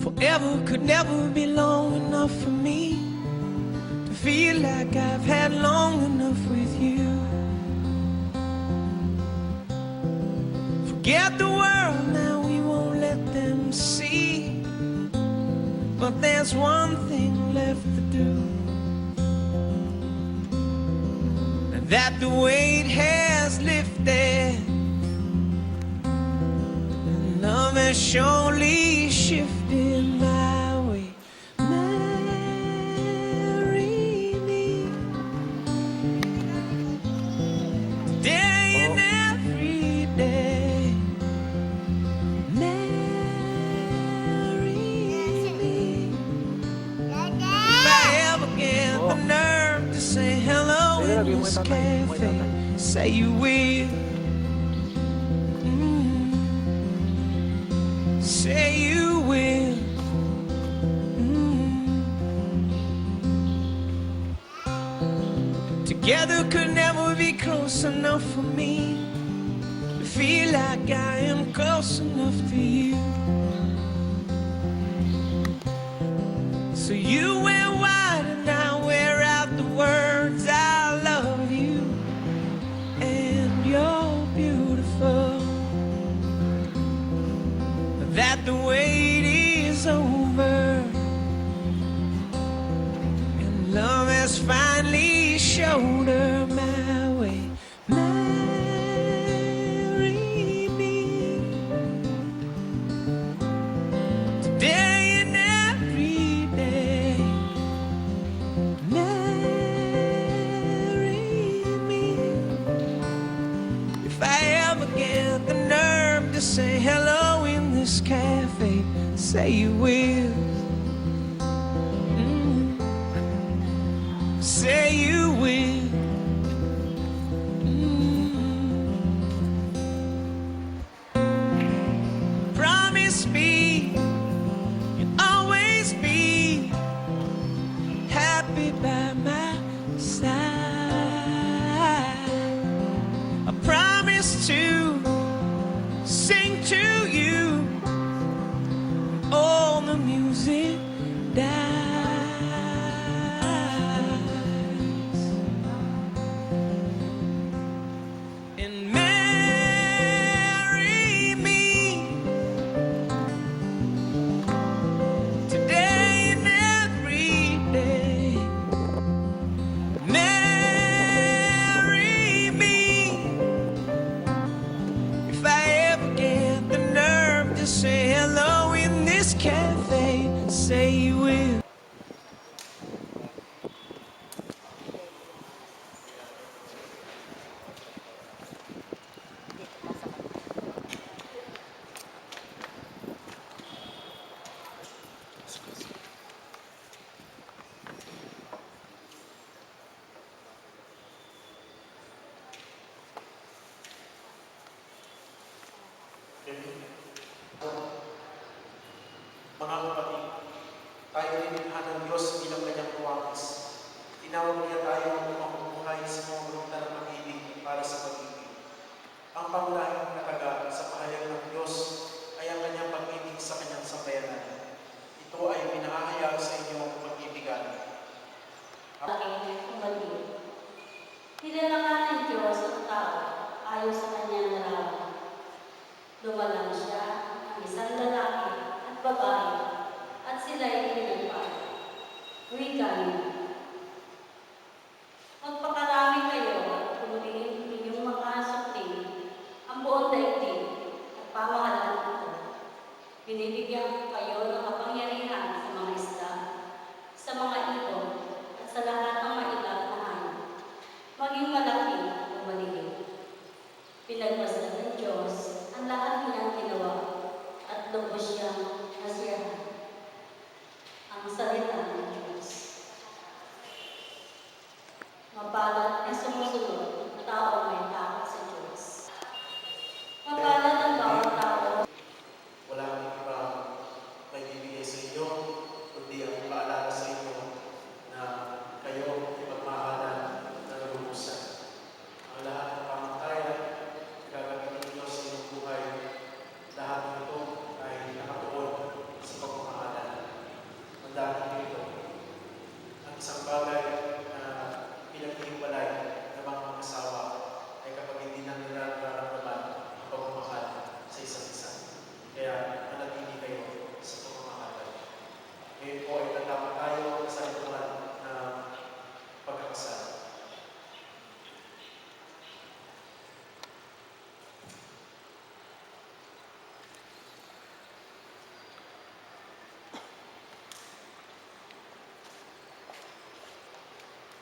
Forever could never be long enough for me to feel like I've had long enough with you. Forget the world now, we won't let them see. But there's one thing left to do, and that the weight has lifted, and love has surely shifted my way. Marry me today and every day. Marry me. If I ever get the nerve to say hello in this cafe, say you will. Say you will. Together could never be close enough for me to feel like I am close enough to you. So you wear white and I wear out the words I love you, and you're beautiful. That the wait is over, and love has finally showed her my way. Marry me today and every day. Marry me. If I ever get the nerve to say hello in this cafe, say you will. Say you will. Promise me you'll always be happy by my side. I promise to sing to you all the music dies. And marry me today and every day. Marry me. If I ever get the nerve to say hello in this cafe, say you will. Mga kapatid, tayo ay nilikha ng Diyos bilang kanyang tuwangis. Tinawag niya tayo upang mamuhay sa mga bulungan ng pag-ibig para sa pag-ibig. Ang pangunahing nataga sa pahayag ng Diyos ay ang kanyang pag-ibig sa kanyang sambayanan. Ito ay pinahahayag sa inyong pag-ibigan. Nilalangan ng Diyos ang tao ayon sa kanyang narawan. Lumalang siya ang isang lalaki at babae, at sila'y pinagpala. Wika niya. Magpakarami kayo at punuin inyong makasukling ang buong daigdig at pamahalaan ito. Binibigyan ko kayo ng kapangyarihan sa mga isda, sa mga ibon, at sa lahat ng mailag na hayop, maging malaki o maliit. Pinagmasdan ng Diyos ang lahat niyang ginawa at lubos siyang nasiyahan. Ang salita ng Diyos. Mapalad ang sumusunod na taong may takot sa Diyos. Mapalad ang bawat tao. Walang iba may bibigay sa inyo, kundi ang paalala sa inyo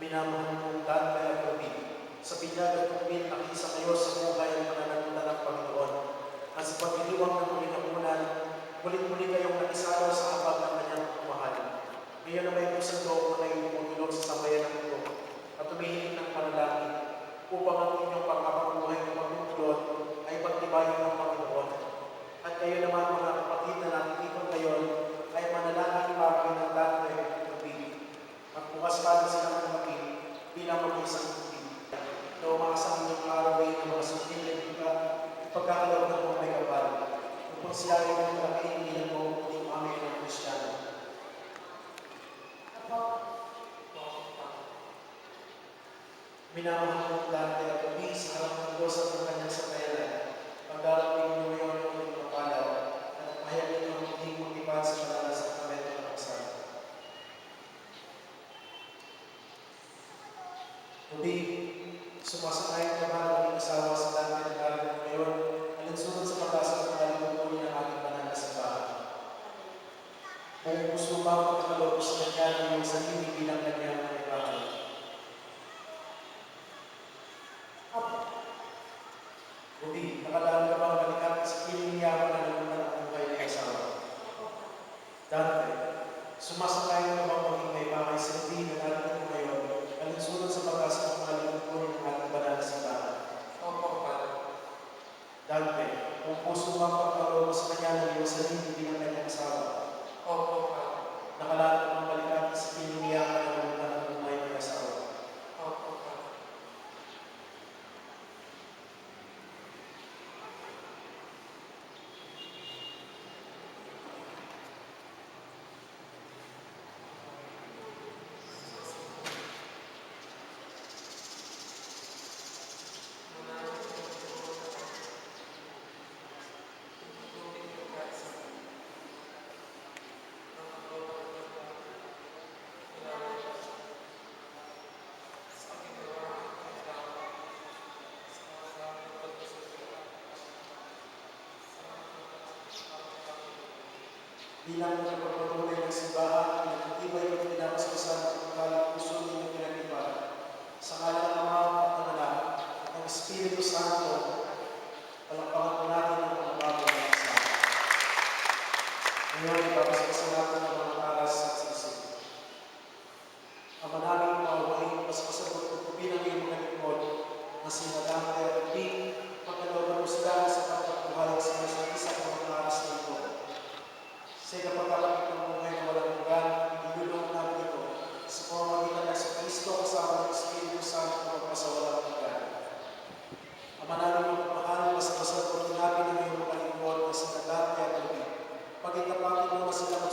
Minamahal mong Dante at Ruby. Sa binyag at kumil, nakisa kayo sa buhay ang pananagutan ng Panginoon. At sa pagdiliwang ng muling hapunan, mulit-muli kayong nakisalaw sa habag ng kanyang pagmamahal. Ngayon na may pusang loob mo na ipumulong sa sambayan ng ito at tumihiling ng panalangin upang ang inyong pagkapabuhay ng pagmumulon ay pagtibayin ng Panginoon. At kayo naman mga kapatid na nakikipon ngayon ay manalangin bagay ng Dante at Ruby. At bukas pa silang lumaki bilang mag-isang puti. Na umakasang inyong araw ay ng mga sutil na iba ipagkakalaw ng mga may kapal. Upang sila ay mga malaking bilang mga puting amin ng Kristiyano. Minamahal ng Dante at Ruby sa harap ng Diyos at ng kanyang sakayanan. Pagdarating niyo ngayon ng ulit ng palaw at mahayag ninyo ang hindi motiban sa banal sa sakramento ng kasal. Ruby, sumasanayin ka ba ng maging asawa sa Dante at Dante ngayon alinsunod sa pag-asa ng kalimutuloy ng ating banal na simbahan? Kung gusto ba magkakaloob sa kanya ng iyong sarili bilang kanyang mga bahay? Ruby, nakalaan ka bang balikan sa piling niyaman na namunan ang buhay ng asawa? Dante, sumasanayin ka bang maging may bahay sa Ruby na natin mo ngayon alinsunod sa pag-asa ng kalimutuloy ng ating banal na simbahan? Dante, kung puso bang pagkakaloob sa kanya ng iyong sarili bilang kanyang asawa? Nakalaan ka bang balikan sa piling niyaman na namunan ang buhay ng asawa? Bilang pagpatuloy ng simbahan, pinag-ibay at pinapaspasan ang pagkalang puso ninyong pinag-iba. Sa ngalan ng Ama at ng Anak at ng Espiritu Santo, palakpakan po natin ang mga bagay ng kasama. Ngayon, ipapaspasan natin ang mga aras at sisig. Ama namin, pauwahin, paspasan po ito bilang iyong mga lingkod na sinadang kaya pagping, pagkalooban mo sila sa pagpatuhay sa isang mga aras na ito. Sa ikapagkalapit ng buhay na walang hanggan, ilulong namin ito sa pamamagitan ng sa Kristo kasama ng Espiritu Santo na magpasawalang hanggan. Ama namin magpapahal, paspasan po natin ang iyong mga lingkod na sinadang kaya pagping. Pagkitapangin mo na sila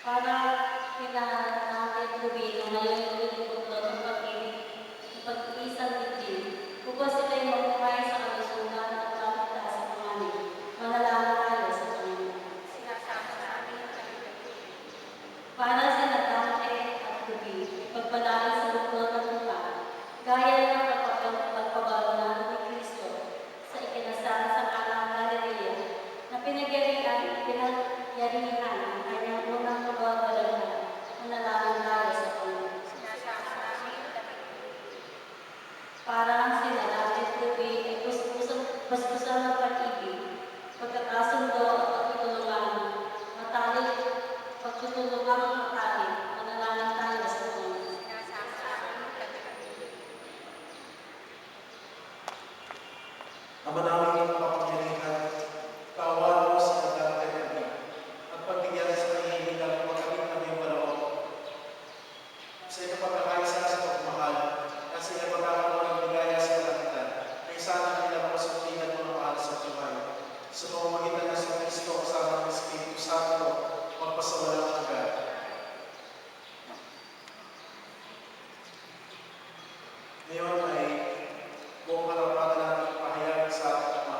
Para kina Ate Ruby na ngayon yung piniputlo ng pag-ibig, ng pag-iisang dibdib, upang sila'y mabuhay sa kalusugan at kaligtas sa panganib. Manalangin tayo sa Panginoon. Sinasama namin ang kanilang Para sa Dante at Ruby, pagpalain sa lukod at lupa, gaya ng pagpabalonan ni Kristo sa ikinasal sa Kanang Galilea, na pinagyarihan ang kanyang unang kabagalan. Manalangin tayo sa Panginoon. sinasama namin ang kanilang Parang sila Dante at Ruby ay basbusan ng pag-ibig, pagkakasundo at pagtutulungan, matalik, pagtutulungan ng matalik. Manalangin tayo sa Panginoon. sinasama namin ang kanilang Ang manawin ng kapangyarihan, kaawaan mo sa nagdadagdag at pagbigyan sa nangihingigan ng pagkabit na may balao. Sa iyong pagkakaisa sa pagmamahal at sa iyong pagkakaroon ng bigaya sa kalangitan, ay sana nila masuntingan mo ng mahal sa buhay. Sa pamamagitan ng sa Kristo kasama ng Espiritu Santo, magpasawalang hanggan. Ngayon ay buong kalapatan natin pahayag sa ating Ama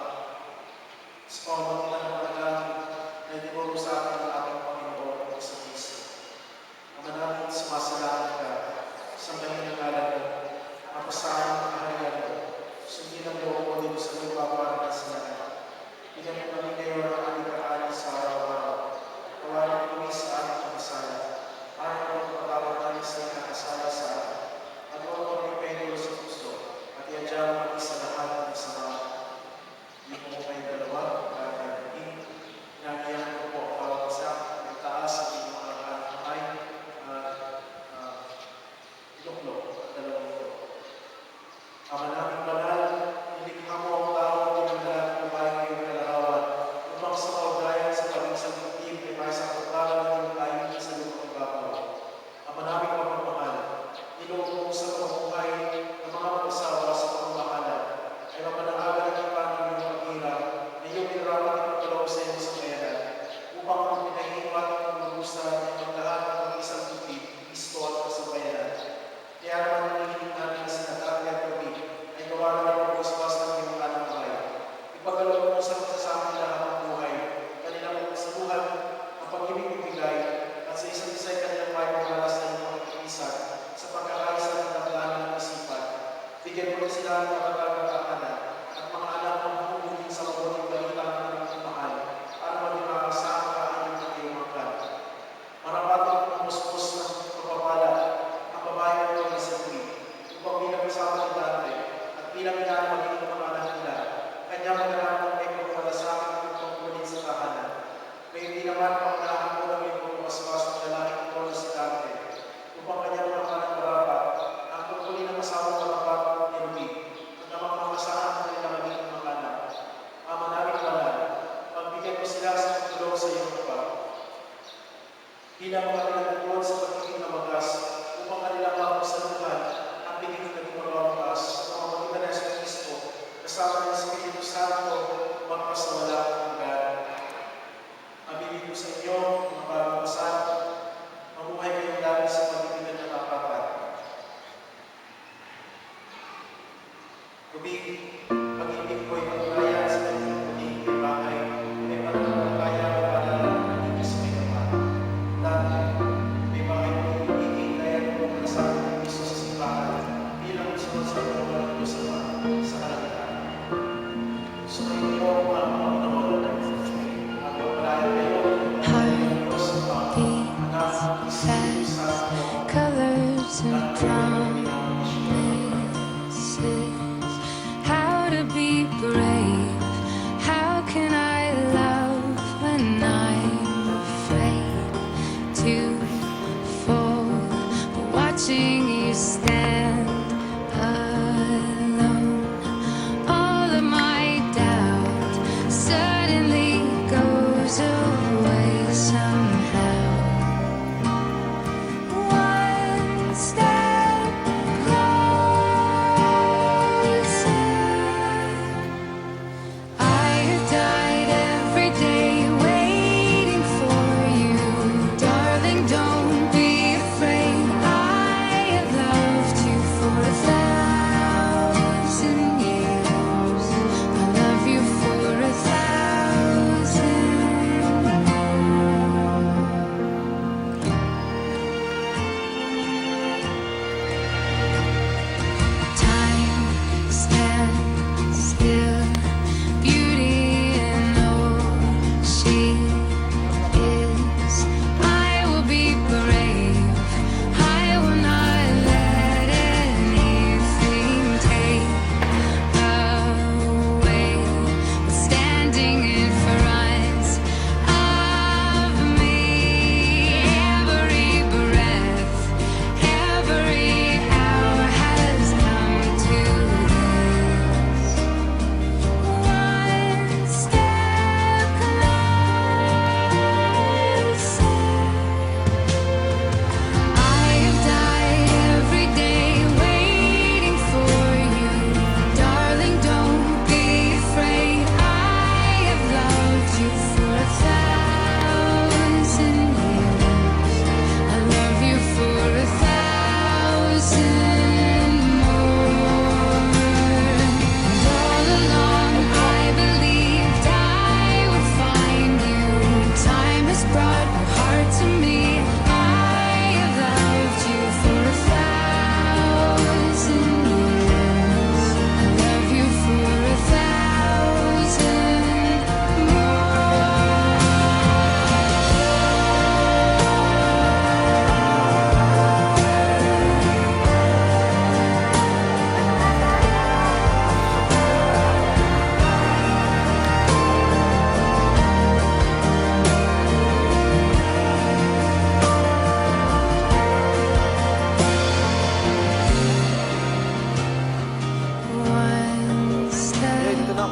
One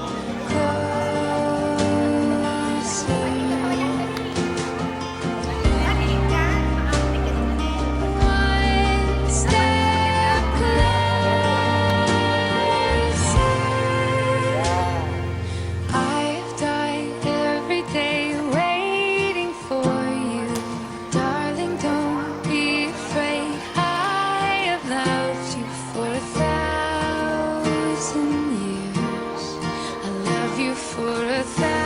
step closer. I've died every day waiting for you. Darling, don't be afraid. I have loved you for 1,000 years. I love you for 1,000